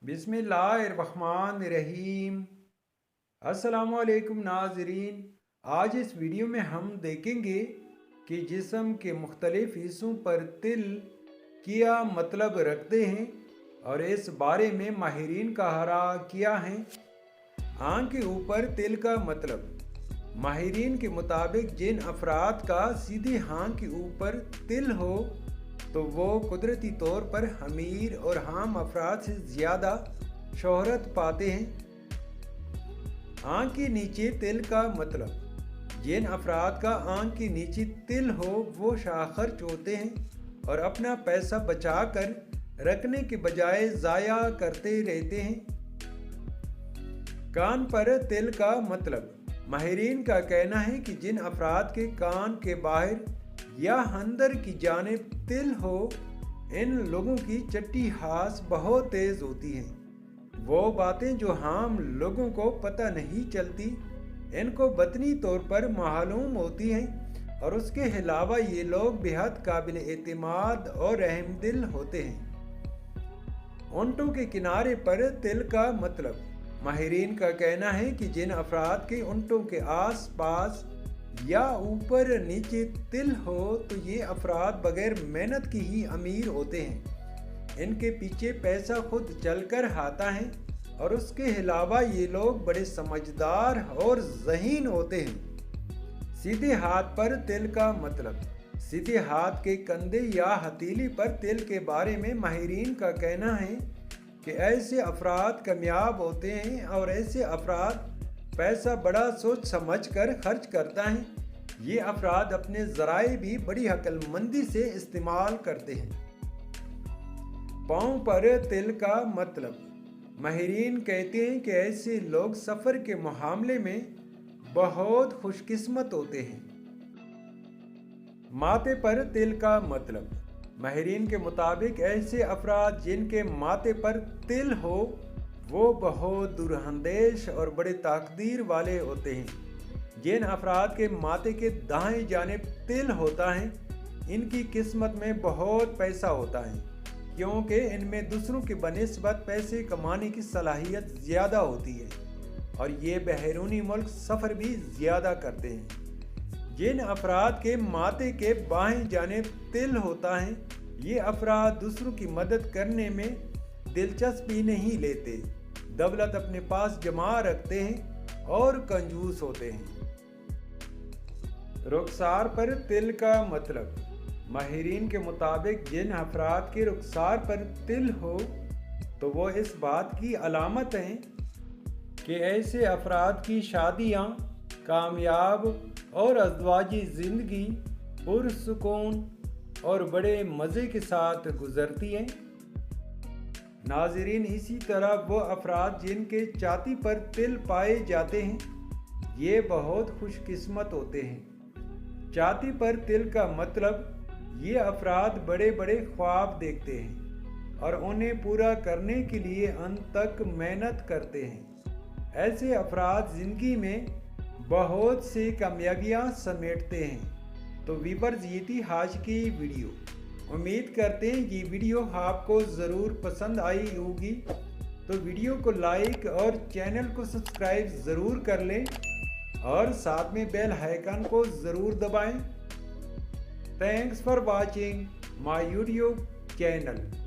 बिस्मिल्लाहिर्रहमानिर्रहीम। अस्सलामुअलैकुम नाज़रीन। आज इस वीडियो में हम देखेंगे कि जिस्म के मुख्तलिफ हिस्सों पर तिल क्या मतलब रखते हैं और इस बारे में माहिरीन का हरा किया है। आँख के ऊपर तिल का मतलब, माहिरीन के मुताबिक जिन अफराद का सीधे आँख के ऊपर तिल हो तो वो कुदरती तौर पर अमीर और आम अफराद से ज़्यादा शोहरत पाते हैं। आँख के नीचे तिल का मतलब, जिन अफराद का आँख के नीचे तिल हो वो शाखर्च होते हैं और अपना पैसा बचा कर रखने के बजाय ज़ाया करते रहते हैं। कान पर तिल का मतलब, माहिरीन का कहना है कि जिन अफराद के कान के बाहर या अंदर की जानिब तिल हो, इन लोगों की चट्टी हास बहुत तेज़ होती हैं। वो बातें जो आम लोगों को पता नहीं चलती इनको बतनी तौर पर मालूम होती हैं और उसके अलावा ये लोग बेहद काबिल एतमाद और रहमदिल होते हैं। ऊँटों के किनारे पर तिल का मतलब, माहिरीन का कहना है कि जिन अफराद के ऊँटों के आस पास या ऊपर नीचे तिल हो तो ये अफराद बगैर मेहनत की ही अमीर होते हैं। इनके पीछे पैसा खुद चलकर आता है और उसके अलावा ये लोग बड़े समझदार और ज़हीन होते हैं। सीधे हाथ पर तिल का मतलब, सीधे हाथ के कंधे या हथेली पर तिल के बारे में माहिरीन का कहना है कि ऐसे अफराद कामयाब होते हैं और ऐसे अफराद पैसा बड़ा सोच समझ कर खर्च करता है। ये अफराद अपने ज़राए भी बड़ी अक्लमंदी से इस्तेमाल करते हैं। पाँव पर तिल का मतलब, माहिरीन कहते हैं कि ऐसे लोग सफ़र के मामले में बहुत खुशकिस्मत होते हैं। माथे पर तिल का मतलब, माहिरीन के मुताबिक ऐसे अफराद जिनके माथे पर तिल हो वो बहुत दुरअंदेश और बड़े तकदीर वाले होते हैं। जिन अफराद के माथे के दाएं जानिब तिल होता है इनकी किस्मत में बहुत पैसा होता है, क्योंकि इनमें दूसरों के बनिस्बत पैसे कमाने की सलाहियत ज़्यादा होती है और ये बैरूनी मुल्क सफ़र भी ज़्यादा करते हैं। जिन अफराद के माथे के बाएं जानिब तिल होता है ये अफराद दूसरों की मदद करने में दिलचस्पी नहीं लेते, दौलत अपने पास जमा रखते हैं और कंजूस होते हैं। रुखसार पर तिल का मतलब, माहिरीन के मुताबिक जिन अफराद के रुखसार पर तिल हो तो वो इस बात की अलामत हैं कि ऐसे अफराद की शादियाँ कामयाब और अज़वाजी ज़िंदगी पुरसुकून और बड़े मज़े के साथ गुज़रती हैं। नाज़रीन, इसी तरह वो अफराद जिनके छाती पर तिल पाए जाते हैं ये बहुत खुशकिस्मत होते हैं। छाती पर तिल का मतलब, ये अफराद बड़े बड़े ख्वाब देखते हैं और उन्हें पूरा करने के लिए अंत तक मेहनत करते हैं। ऐसे अफराद ज़िंदगी में बहुत सी कामयाबियाँ समेटते हैं। तो व्यूअर्स, ये थी आज की वीडियो। उम्मीद करते हैं ये वीडियो आपको ज़रूर पसंद आई होगी, तो वीडियो को लाइक और चैनल को सब्सक्राइब ज़रूर कर लें और साथ में बेल आइकन को ज़रूर दबाएं। Thanks for watching my YouTube channel.